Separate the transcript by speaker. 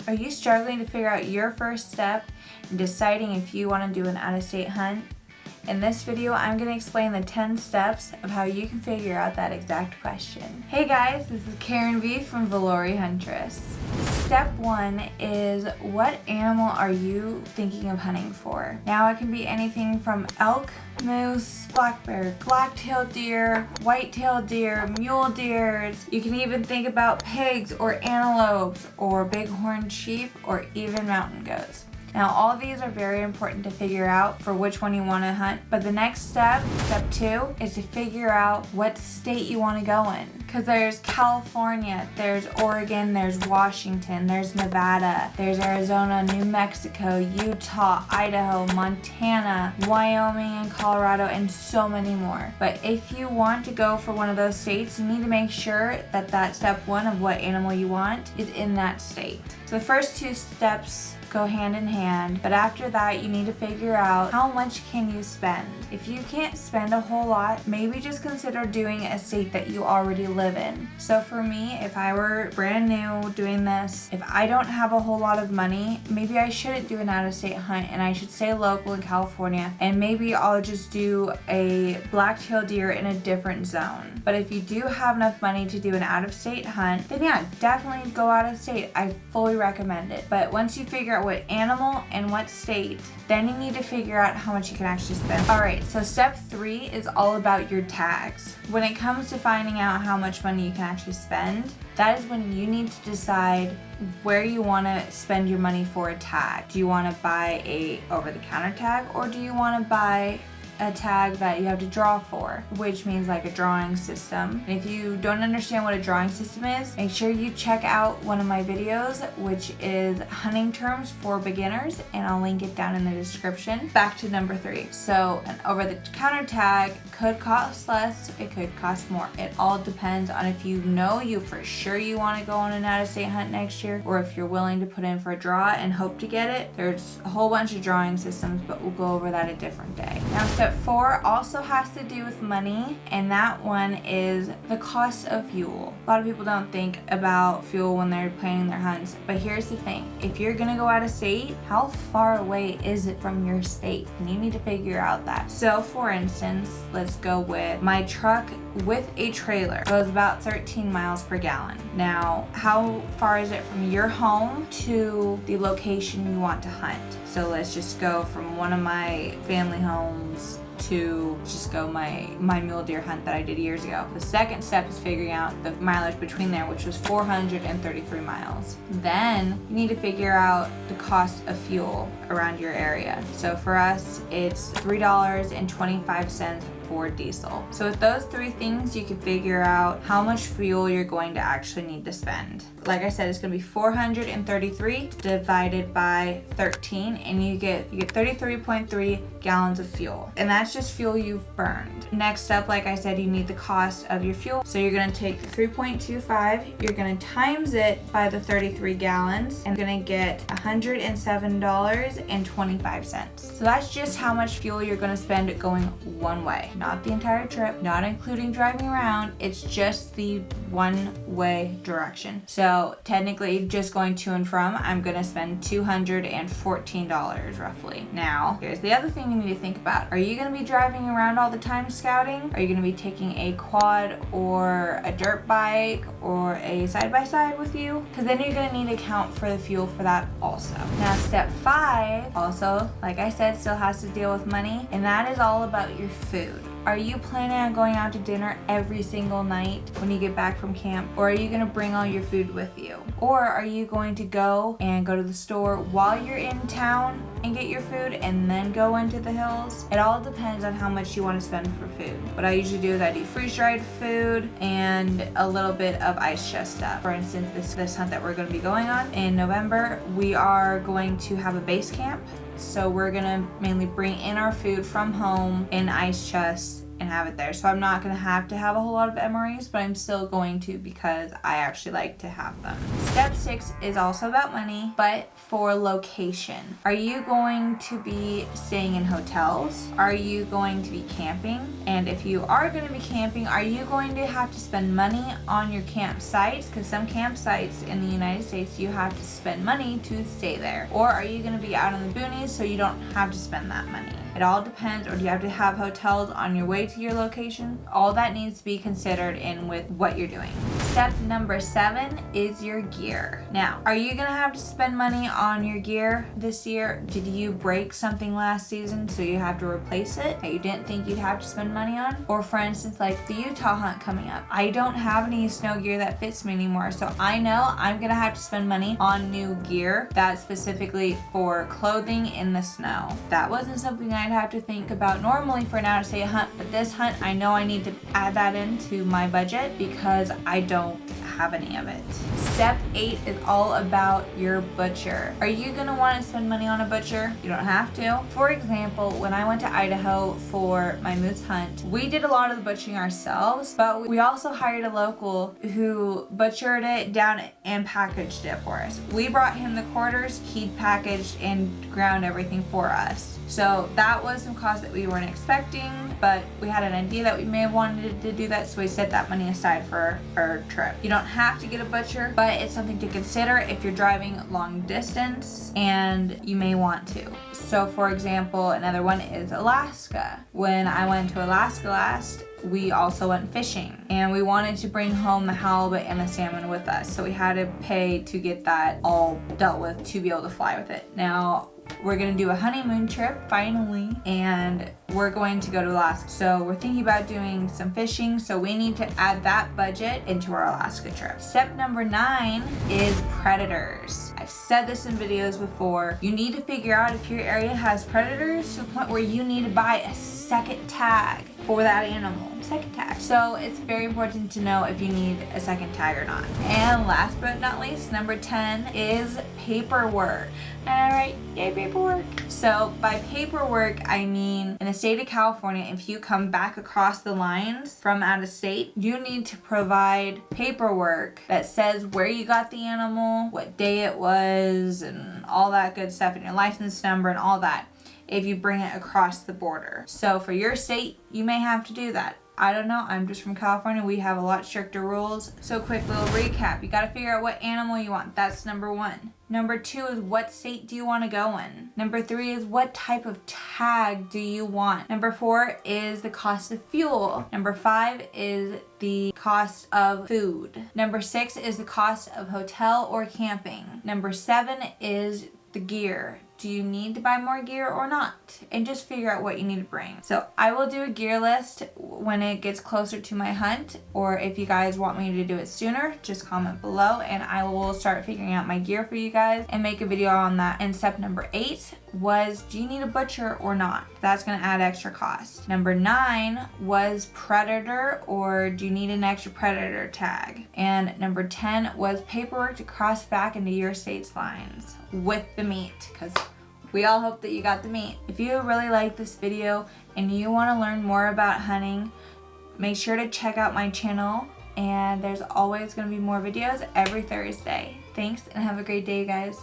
Speaker 1: Are you struggling to figure out your first step in deciding if you want to do an out-of-state hunt? In this video, I'm going to explain the 10 steps of how you can figure out that exact question. Hey guys, this is Karen V from Valori Huntress. Step 1 is, what animal are you thinking of hunting for? Now it can be anything from elk, moose, black bear, black-tailed deer, white-tailed deer, mule deers. You can even think about pigs or antelopes or bighorn sheep or even mountain goats. Now all these are very important to figure out for which one you want to hunt, but the next step, step 2, is to figure out what state you want to go in. Because there's California, there's Oregon, there's Washington, there's Nevada, there's Arizona, New Mexico, Utah, Idaho, Montana, Wyoming, and Colorado, and so many more. But if you want to go for one of those states, you need to make sure that step 1 of what animal you want is in that state. So the first 2 steps go hand in hand, but after that you need to figure out how much can you spend. If you can't spend a whole lot, maybe just consider doing a state that you already live in. So for me, if I were brand new doing this, if I don't have a whole lot of money, maybe I shouldn't do an out-of-state hunt and I should stay local in California, and maybe I'll just do a black-tailed deer in a different zone. But if you do have enough money to do an out-of-state hunt, then yeah, definitely go out of state. I fully recommend it. But once you figure out what animal and what state, then you need to figure out how much you can actually spend. Alright, so step 3 is all about your tags. When it comes to finding out how much money you can actually spend, that is when you need to decide where you want to spend your money for a tag. Do you want to buy a over-the-counter tag, or do you want to buy a tag that you have to draw for, which means like a drawing system? And if you don't understand what a drawing system is, make sure you check out one of my videos, which is hunting terms for beginners, and I'll link it down in the description. Back to number 3. So an over-the-counter tag could cost less, it could cost more. It all depends on if you know you for sure you want to go on an out-of-state hunt next year, or if you're willing to put in for a draw and hope to get it. There's a whole bunch of drawing systems, but we'll go over that a different day. Now step 4 also has to do with money, and that one is the cost of fuel. A lot of people don't think about fuel when they're planning their hunts, but here's the thing. If you're gonna go out of state, how far away is it from your state? And you need to figure out that. So for instance, let's go with my truck with a trailer goes about 13 miles per gallon. Now, how far is it from your home to the location you want to hunt? So let's just go from one of my family homes to just go my mule deer hunt that I did years ago. The second step is figuring out the mileage between there, which was 433 miles. Then you need to figure out the cost of around your area. So for us, it's $3.25 for diesel. So with those 3 things, you can figure out how much fuel you're going to actually need to spend. Like I said, it's going to be 433 divided by 13, and you get 33.3 gallons of fuel. And that's just fuel you've burned. Next up, like I said, you need the cost of your fuel. So you're going to take the 3.25, you're going to times it by the 33 gallons, and you're going to get $107.25. So that's just how much fuel you're going to spend going one way. Not the entire trip, not including driving around, it's just the one-way direction. So technically, just going to and from, I'm gonna spend $214 roughly. Now, here's the other thing you need to think about. Are you gonna be driving around all the time scouting? Are you gonna be taking a quad or a dirt bike or a side-by-side with you? Because then you're gonna need to account for the fuel for that also. Now, step 5, also, like I said, still has to deal with money, and that is all about your food. Are you planning on going out to dinner every single night when you get back from camp? Or are you going to bring all your food with you? Or are you going to go to the store while you're in town and get your food and then go into the hills? It all depends on how much you want to spend for food. What I usually do is I do freeze-dried food and a little bit of ice chest stuff. For instance, this hunt that we're going to be going on in November, we are going to have a base camp. So we're gonna mainly bring in our food from home in ice chests and have it there. So I'm not going to have a whole lot of MREs, but I'm still going to because I actually like to have them. Step 6 is also about money, but for location. Are you going to be staying in hotels? Are you going to be camping? And if you are going to be camping, are you going to have to spend money on your campsites? Because some campsites in the United States, you have to spend money to stay there. Or are you going to be out in the boonies so you don't have to spend that money? It all depends. Or do you have to have hotels on your way to your location? All that needs to be considered in with what you're doing. Step number 7 is your gear. Now, are you gonna have to spend money on your gear this year? Did you break something last season so you have to replace it that you didn't think you'd have to spend money on? Or for instance, like the Utah hunt coming up. I don't have any snow gear that fits me anymore, so I know I'm gonna have to spend money on new gear that's specifically for clothing in the snow. That wasn't something I'd have to think about normally for an out-of-state hunt, but this hunt I know I need to add that into my budget because I don't have any of it. Step 8 is all about your butcher. Are you gonna want to spend money on a butcher? You don't have to. For example, when I went to Idaho for my moose hunt, we did a lot of the butchering ourselves, but we also hired a local who butchered it down and packaged it for us. We brought him the quarters, he packaged and ground everything for us. So that was some cost that we weren't expecting, but we had an idea that we may have wanted to do that, so we set that money aside for our trip. You don't have to get a butcher, but it's something to consider if you're driving long distance and you may want to. So for example, another one is Alaska. When I went to Alaska last, we also went fishing and we wanted to bring home the halibut and the salmon with us. So we had to pay to get that all dealt with to be able to fly with it. Now, we're gonna do a honeymoon trip finally, and we're going to go to Alaska. So we're thinking about doing some fishing, so we need to add that budget into our Alaska trip. Step number 9 is predators. I've said this in videos before. You need to figure out if your area has predators to the point where you need to buy a second tag for that animal. Second tag. So it's very important to know if you need a second tag or not. And last but not least, number 10 is paperwork. Alright, yay paperwork. So by paperwork, I mean in the state of California, if you come back across the lines from out of state, you need to provide paperwork that says where you got the animal, what day it was, and all that good stuff, and your license number and all that, if you bring it across the border. So for your state, you may have to do that. I don't know, I'm just from California, we have a lot stricter rules. So quick little recap, you gotta figure out what animal you want, that's number 1. Number 2 is what state do you wanna go in? Number 3 is what type of tag do you want? Number 4 is the cost of fuel. Number 5 is the cost of food. Number 6 is the cost of hotel or camping. Number 7 is the gear. Do you need to buy more gear or not? And just figure out what you need to bring. So I will do a gear list when it gets closer to my hunt, or if you guys want me to do it sooner, just comment below and I will start figuring out my gear for you guys and make a video on that. And step number 8 was, do you need a butcher or not? That's gonna add extra cost. Number 9 was predator, or do you need an extra predator tag? And number 10 was paperwork to cross back into your state's lines with the meat, because we all hope that you got the meat. If you really like this video and you want to learn more about hunting, make sure to check out my channel, and there's always going to be more videos every Thursday. Thanks and have a great day, guys.